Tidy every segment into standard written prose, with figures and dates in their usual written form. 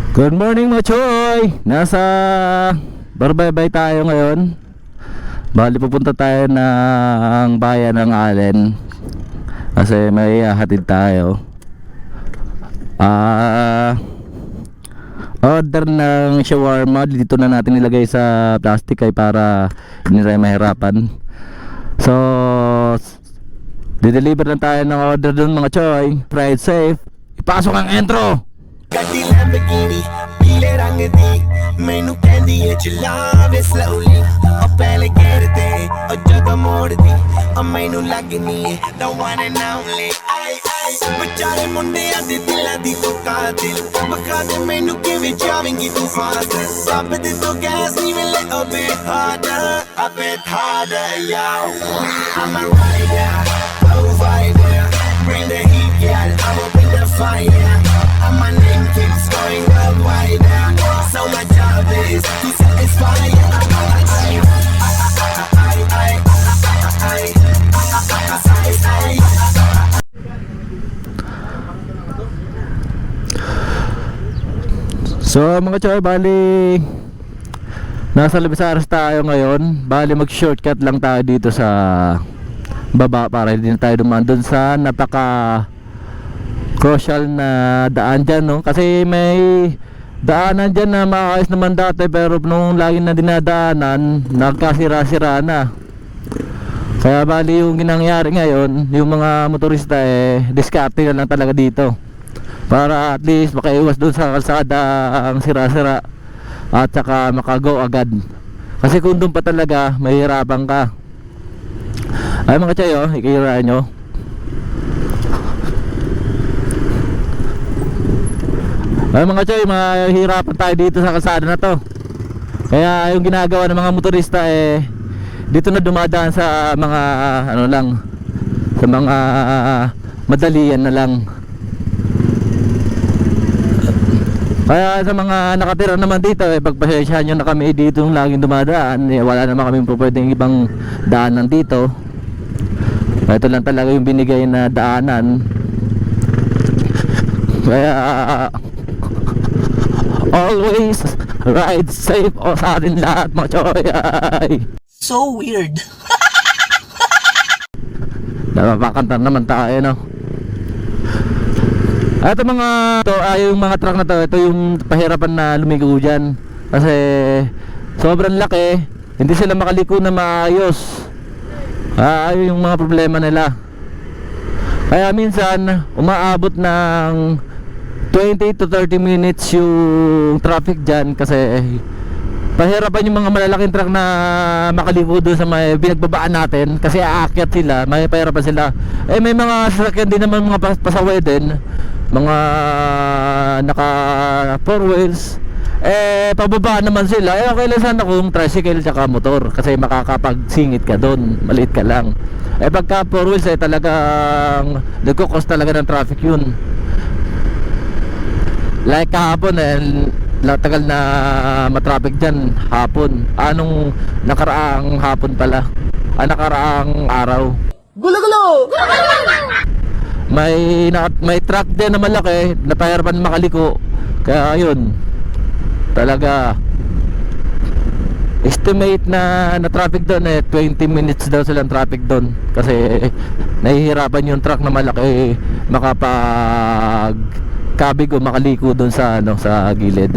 Good morning mga choy! Nasa Barbaybay tayo ngayon. Bali pupunta tayo ng bayan ng Allen kasi may hatid tayo. Order ng shawarma. Dito na natin ilagay sa plastic ay para hindi tayo mahirapan. So dideliver na tayo ng order dun mga choy. Ride safe. Ipasok ang intro. ਗੱਡੀ ਲੈਂਬਰਗਿਨੀ ਪੀਲੇ ਰੰਗ ਦੀ ਮੈਨੂੰ ਕਹਿੰਦੀ ਏ ਚਲਾਵੇ ਸਲੋਲੀ ਉਹ ਪਹਿਲੇ ਗੇਰ ਤੇ ਉਹ ਜਦੋਂ ਮੋੜਦੀ ਉਹ ਮੈਨੂੰ ਲੱਗਨੀ ਏ the one and only ਆਈ ਆਈ ਵਿਚਾਰੇ ਮੁੰਡਿਆਂ ਦੇ ਦਿਲਾਂ ਦੀ ਤੂੰ ਕਾਤਿਲ ਮਖਾ ਦੇ ਮੈਨੂੰ ਕਿਵੇਂ ਜਾਵੇਂਗੀ ਤੂੰ ਫਾਸਟ ਸਭ ਦੇ ਤੋਂ ਗੈਸ ਨਹੀਂ ਮਿਲੇ a bit harder yo I'm a rider provider bring the heat girl I'ma bring the fire and my name keeps going worldwide. So my job is to satisfy. So mga choy, bali nasa Labisaras tayo ngayon. Bali mag shortcut lang tayo dito sa baba para hindi na tayo dumaan dun sa napaka crucial na daan dyan, no? Kasi may daanan dyan na maayos naman dati, pero nung lagi na dinadaanan nagkasira-sira na. Kaya bali yung ginangyari ngayon, yung mga motorista diskarte na lang talaga dito para at least makaiwas dun sa kalsada ang sira-sira at saka makago agad. Kasi kung dun pa talaga mahihirapan ka. Ay mga chayo, ikiraan nyo. Ay mga choy, mahihirapan tayo dito sa kalsada na to. Kaya yung ginagawa ng mga motorista dito na dumadaan sa mga ano lang, sa mga madalian na lang. Kaya sa mga nakatira naman dito pagpasensyahan nyo na kami dito yung laging dumadaan. Wala naman kami pwedeng ibang daanan dito. Ito lang talaga yung binigay na daanan. Kaya always ride safe o sa atin lahat mga choy. So weird. Napapakanta naman tayo, no? Ito yung mga truck na to, ito yung pahirapan na lumigo dyan. Kasi sobrang laki, hindi sila makaliko na maayos. Ayun yung mga problema nila. Kaya minsan umaabot ng 20 to 30 minutes yung traffic dyan kasi pahirapan yung mga malalaking truck na makaliko doon sa may binagbabaan natin kasi aakyat sila, may pahirapan sila. May mga sasakyan din naman, mga pasaway din, mga naka 4 wheels, pababa naman sila. Okay lang sana kung tricycle tsaka motor kasi makakapagsingit ka doon, maliit ka lang. Pagka 4 wheels talagang nagkukos talaga ng traffic yun. Like kahapon tagal na matraffic dyan hapon. Anong nakaraang hapon pala, nakaraang araw. Gulo-gulo! May truck din na malaki na pahirapan makaliko. Kaya yun, talaga estimate na traffic doon 20 minutes daw silang traffic doon kasi nahihirapan yung truck na malaki makapag kabig o makaliko doon sa sa gilid.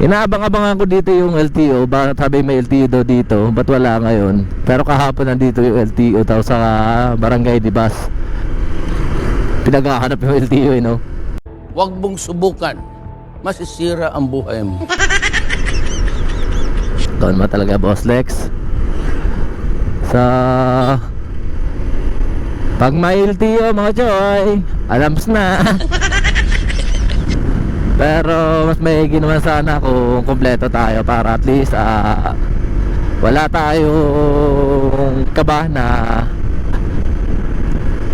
Inaabang-abangan ko dito yung LTO, bakit sabi may LTO daw dito, ba't wala ngayon? Pero kahapon nandito yung LTO daw sa Barangay Dibas. Pinaghahanap yung LTO, no? Huwag mong subukan, masisira ang buhay mo. Doon mo talaga, Boss Lex. Pag may LTO mga choy, alams na. Pero mas maigi naman sana kung kompleto tayo para at least wala tayong kaba na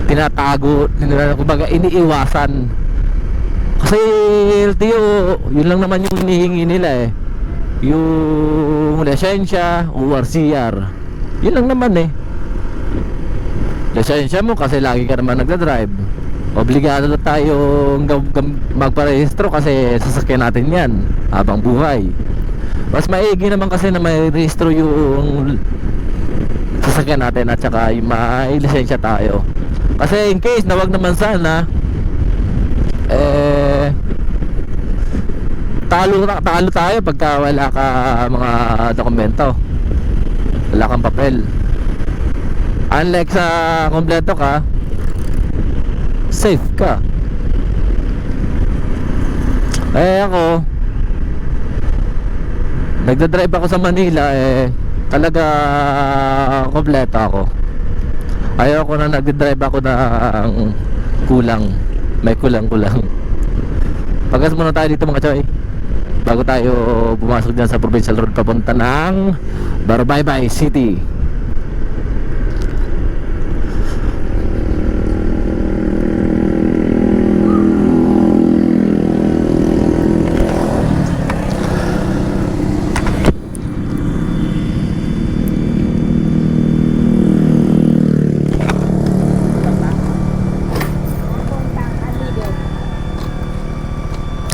tinatago, kumbaga iniiwasan. Kasi LTO, yun lang naman yung hinihingi nila yung lisensya, ORCR. Yun lang naman lisensya mo kasi lagi ka naman nagdadrive. obligado na tayong magparehistro kasi sasakyan natin yan habang buhay. Mas maigi naman kasi na may rehistro yung sasakyan natin at saka yung may lisensya tayo. Kasi in case na wag naman sana talo tayo pagka wala ka mga dokumento, wala kang papel. Unlike sa kompleto ka, safe ka. Ako nagdadrive ako sa Manila, talaga kompleto ako. Ayoko na nagdadrive ako ng kulang. May kulang-kulang. Pagkas muna tayo dito mga choy, bago tayo pumasok dyan sa provincial road papunta ng Barbaybay City.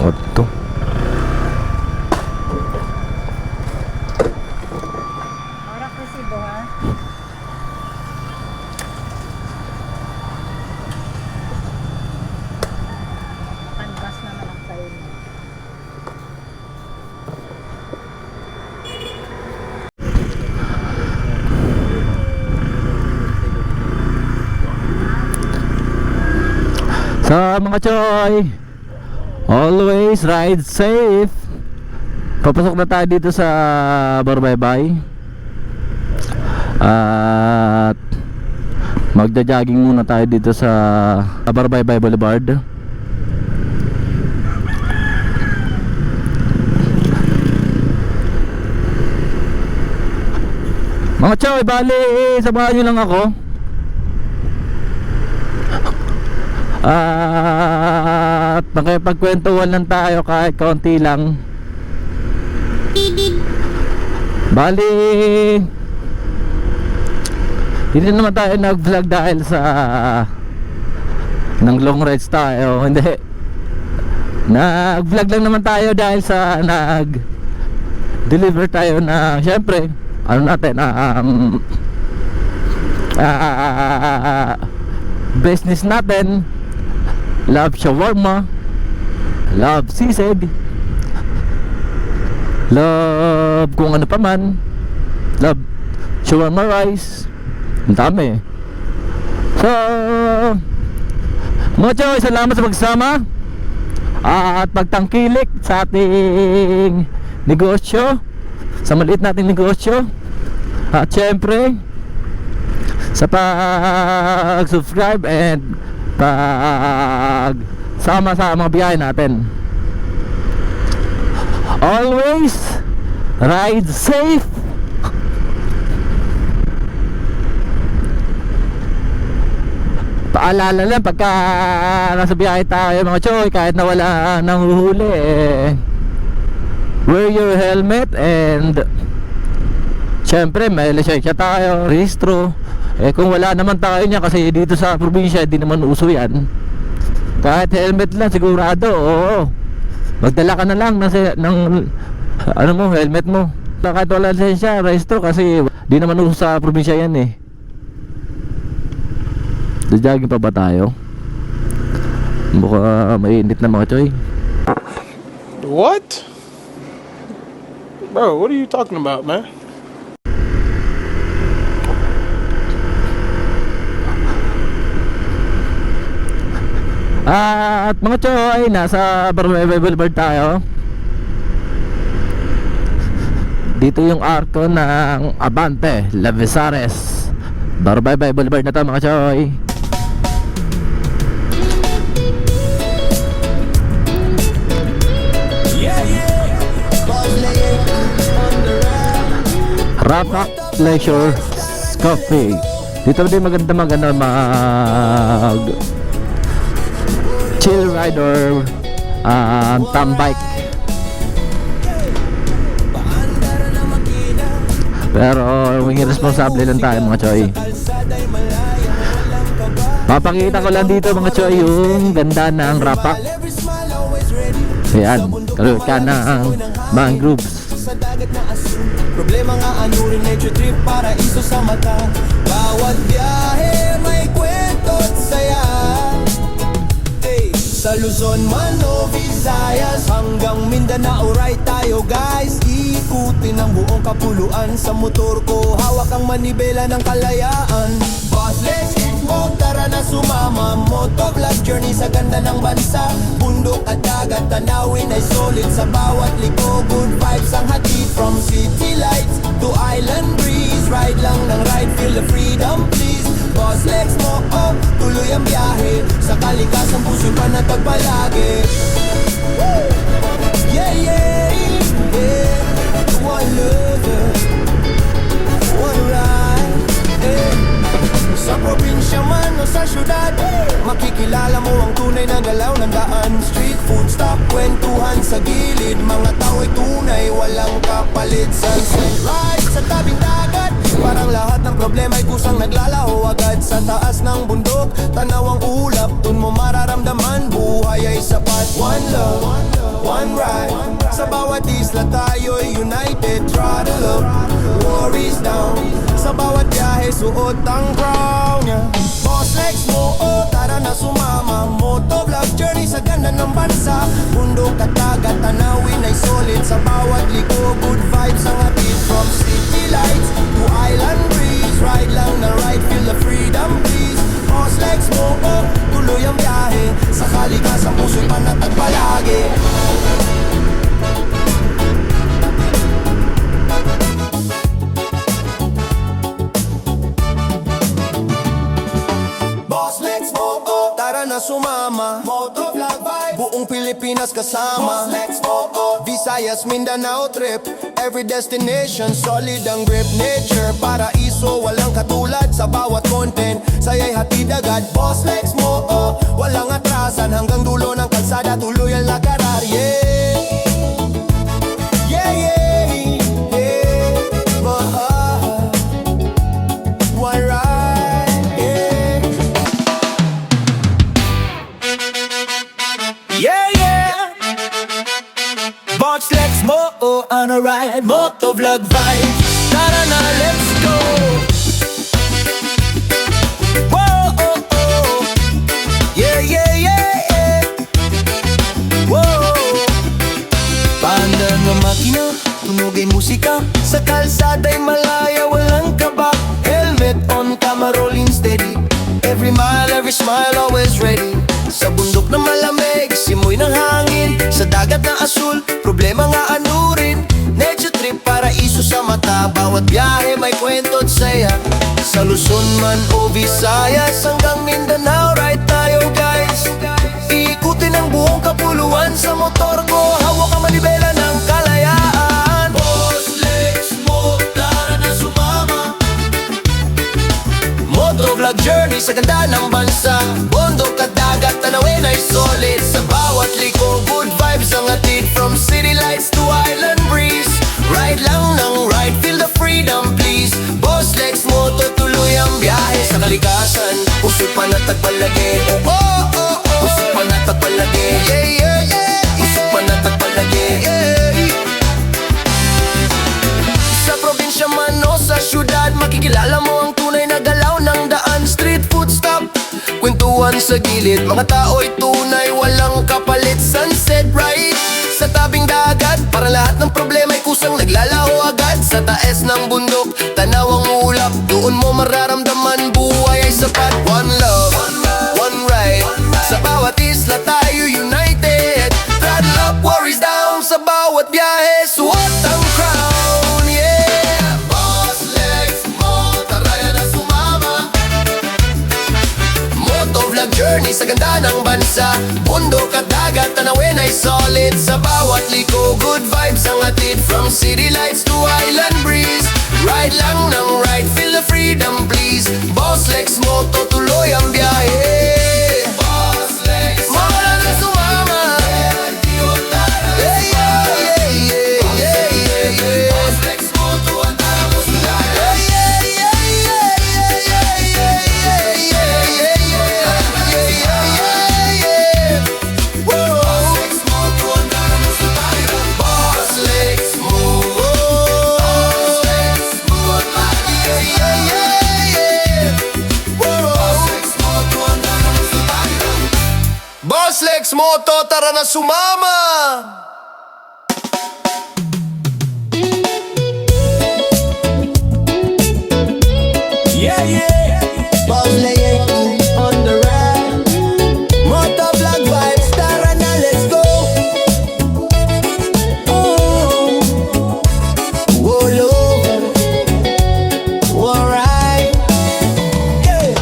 Oto. Oras resibo ha. Canvas naman ang tayo. So mga choy, always ride safe. Papasok na tayo dito sa Barbaybay at magja-jogging muna tayo dito sa Barbaybay Boulevard. Mga choy, bali samahan nyo lang ako at makipagkwentuhan lang tayo kahit konti lang. Bali hindi naman tayo nag-vlog dahil sa ng long rides tayo. Hindi, nag-vlog lang naman tayo dahil sa nag-deliver tayo na syempre ano natin business natin. Love shawarma, love sisig, love kung ano pa man, love shawarma rice. Ang dami. So mga choy, salamat sa pagsama at pagtangkilik sa ating negosyo, sa maliit nating negosyo. At syempre sa pag-subscribe and pag-sama sa mga biyahe natin. Always ride safe. Paalala lang pagka nasa biyahe tayo mga choy, kahit na wala nang huhuli, wear your helmet and syempre may lisensya tayo, rehistro. Kung wala naman tayo niya kasi dito sa probinsya hindi naman uso yan, kahit helmet lang sigurado, oo, magdala ka na lang ng ano mo, helmet mo. Kahit wala lisensya, rehistro, kasi di naman uso sa probinsya yan eh. Jogging pa ba tayo? Mukha mainit na mga choy. What? Bro, what are you talking about, man? At mga choy, nasa Barbaybay Boulevard tayo. Dito yung arko ng Abante, Lavisares. Barbaybay Boulevard na to mga choy. Rapak Leisure Coffee. Dito din maganda mag chill ride or tambike. Pero maging responsable lang tayo mga choy. Papakita ko lang dito mga choy yung ganda ng Rapak. Ayan, kalawit ka ng mangroves. Sa dagat na asin, problema nga ano rin nature trip para iso sa mata. Bawat biyahe may kwento at saya. Hey, sa Luzon man o Visayas hanggang Mindanao ride tayo guys. Ikutin ang buong kapuluan sa motor ko, hawak ang manibela ng kalayaan. Boss, let's hit mo, tara na sumama. Motovlog journey sa ganda ng bansa. Bundok at dagat, tanawin ay solid sa bawat liko. Good vibes ang hatid from city lights to island breeze. Ride lang ng ride, feel the freedom please. Boss, let's mo up, tuloy ang biyahe. Sa kalikasan puso'y panatag palagi. Yeah, yeah, yeah. One lover, one ride, yeah. Sa probinsya man o sa syudad, makikilala mo ang tunay na galaw ng daan. Street food stop, kwentuhan sa gilid. Mga tao'y tunay, walang kapalit. Sunset ride sa tabing dagat, parang lahat ng problema ay kusang naglalaho agad. Sa taas ng bundok, tanaw ang ulap, dun mo mararamdaman buhay ay sapat. One love, one ride, sa bawat isla tayo'y united. Throttle up, worries down, sa bawat biyahe suot ang crown, yeah. Boss, legs mo, oh, tara na sumama. Motovlog journey sa ganda ng bansa. Bundok at dagat, tanawin ay solid sa bawat liko. Good vibes ang hatid from city lights to island breeze. Ride lang na ride, feel the freedom please. Boss, legs mo, oh, tuloy ang biyahe. Sa kalikasan puso'y panatag palagi. Tara na sumama, motovlog vibe, buong Pilipinas kasama. Visayas, Mindanao trip, every destination solid ang grip. Nature, paraiso, walang katulad sa bawat content. Saya'y hatid agad, boss legs mo, oh, walang atrasan hanggang dulo ng kalsada, tuloy ang lakarar, yeah. Yeah, yeah, yeah, one ride, yeah. Yeah, yeah. Boss legs mo, oh, on a ride. Motovlog vibe. Tara na, let's go. Whoa, oh, oh. Yeah, yeah, yeah, yeah. Whoa. Paandar ng makina, tunugin musika. Sa kalsada'y malaya, walang kaba. Helmet on, camera rolling steady. Every mile, every smile, always ready. Sa bundok na malamig, simoy ng hangin. Sa dagat na asul, problema nga ano rin. Nature trip, paraiso sa mata. Bawat biyahe may kwento at saya. Sa Luzon man o Visayas hanggang Mindanao ride tayo guys. Ikutin ang buong kapuluan sa motor ko, hawak ang manibela ng kalayaan. Boss legs mo, tara na sumama. Motovlog journey sa ganda ng bansa. Bundok at dagat, tanawin ay solid sa bawat liko. Good vibes ang hatid from city lights to island breeze. Ride lang ng ride, feel the freedom please. Boss legs mo, tutuloy ang biyahe. Sa kalikasan, puso'y panatag palagi. Oh, oh, oh, oh. Puso'y panatag palagi. Yeah, yeah, yeah. Puso'y panatag palagi. Yeah. Sa probinsya man o sa syudad, makikilala mo ang tunay na galaw ng daan. Street food stop, kwentuhan sa gilid. Mga tao'y tunay, walang kapalit. Sunset ride sa tabing dagat, para lahat ng problema ay kusang naglalaho agad. Sa taes ng bundok, tanaw ang ulap, doon mo mararamdaman buhay ay sapat. One love, one ride, sa bawat isla tayo united. Throttle up, worries down, sa bawat biyahe suot ang crown, yeah. Boss legs mo, tara na sumama. Motovlog journey sa ganda ng bansa. Bundok at dagat, tanawin ay solid sa bawat liko. Good vibes ang hatid from city lights to island breeze. Ride lang ng ride, feel the freedom please. Boss legs mo, tutuloy ang biyahe. Boss legs mo, tara na sumama. Yeah, yeah, yeah, yeah, yeah, yeah, yeah. Boss legs mo, tuwan tara mo sila. Yeah, yeah, yeah, yeah, yeah, yeah, yeah, yeah, yeah, yeah. Boss Lex Moto, tara na sumama! Yeah, yeah. Boss Lex on the ride. Motor vlog vibes, tara na, let's go. All over. Alright. Yeah.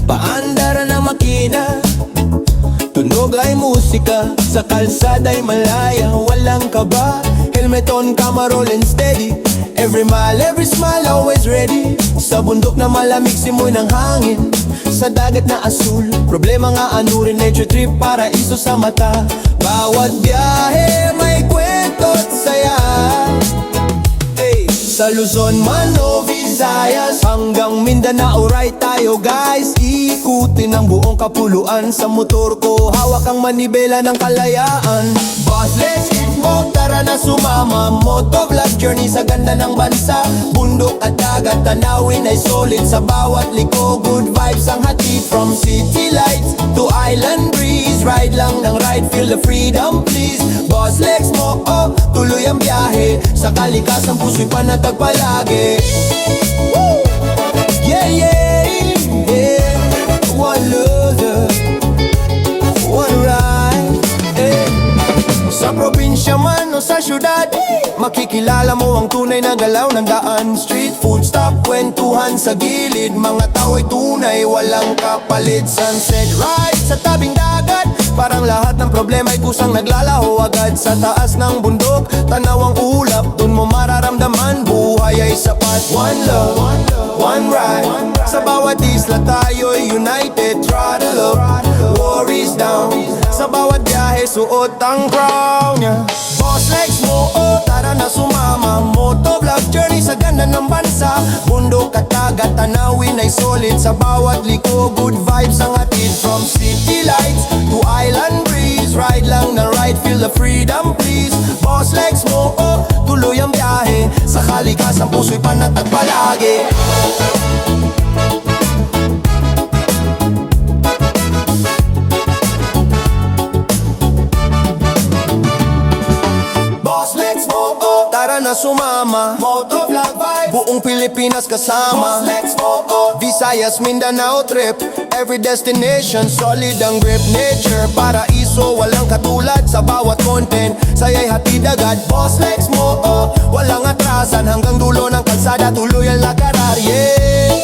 Paandar na makina, tunog ay musika, sa kalsada'y malaya, walang kaba. Helmet on, camera rolling steady. Every mile, every smile, always ready. Sa bundok na malamig, simoy ng hangin. Sa dagat na asul, problema nga anurin. Nature trip, paraiso sa mata. Bawat biyahe, may kwento't saya. Hey, sa Luzon man o Visayas, hanggang Mindanao, right tayo guys. Ikutin ang buong kapuluan. Sa motor ko, hawak ang manibela ng kalayaan. Boss, let's get mo, tara na sumama. Motovlog journey sa ganda ng bansa. Bundok at dagat, tanawin ay solid. Sa bawat liko, good vibes ang hatid. From city lights to island breeze, ride lang ng ride, feel the freedom please. Boss Lex mo, oh, tuloy ang biyahe. Sa kalikasan, puso'y panatag palagi. Woo! Yeah, yeah, yeah. One loser, one ride, eh. Sa probinsya man o sa syudad, makikilala mo ang tunay na galaw ng daan. Street food stop, kwentuhan sa gilid. Mga tao'y tunay, walang kapalit. Sunset ride sa tabing dagat, parang lahat ng problema ay kusang naglalaho agad. Sa taas ng bundok, tanaw ang ulap, dun mo mararamdaman buhay ay sapat. One love, one ride, sa bawat isla tayo'y united. Throttle up, worries down, sa bawat biyahe suot ang crown, yeah. Boss Lex mo, oh, tara na sumama. Motovlog journey sa ganda ng bansa. Bundok at dagat, tanawin ay solid. Sa bawat liko, good vibes ang hatid. From city lights to island breeze, ride lang na ride, feel the freedom please. Boss Lex mo, oh, tuloy ang biyahe. Sa kalikasan, puso'y panatag palagi. Boss Lex mo, oh, tara na sumama. Motovlog vibes, buong Pilipinas kasama. Boss Lex mo, oh, Visayas, Mindanao trip. Every destination, solid ang grip. Nature, paraiso, walang katulad. Sa bawat content, saya'y hatid agad. Boss Lex mo, oh, walang atrasan. Hanggang dulo ng kalsada, tuloy ang lakarar, yeah.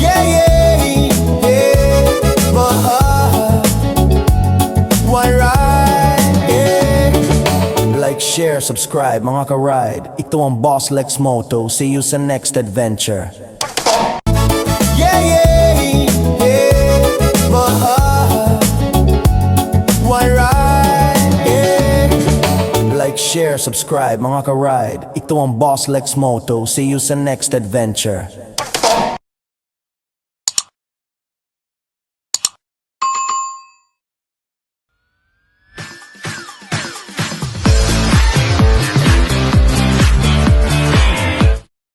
Yeah, yeah, yeah. One ride, yeah. Like, share, subscribe, mga ka-ride. Ito ang Boss Lex Moto. See you sa next adventure. Yeah, yeah, yeah. One ride, yeah. Like, share, subscribe, mga ka-ride. Ito ang Boss Lex Moto. See you sa next adventure.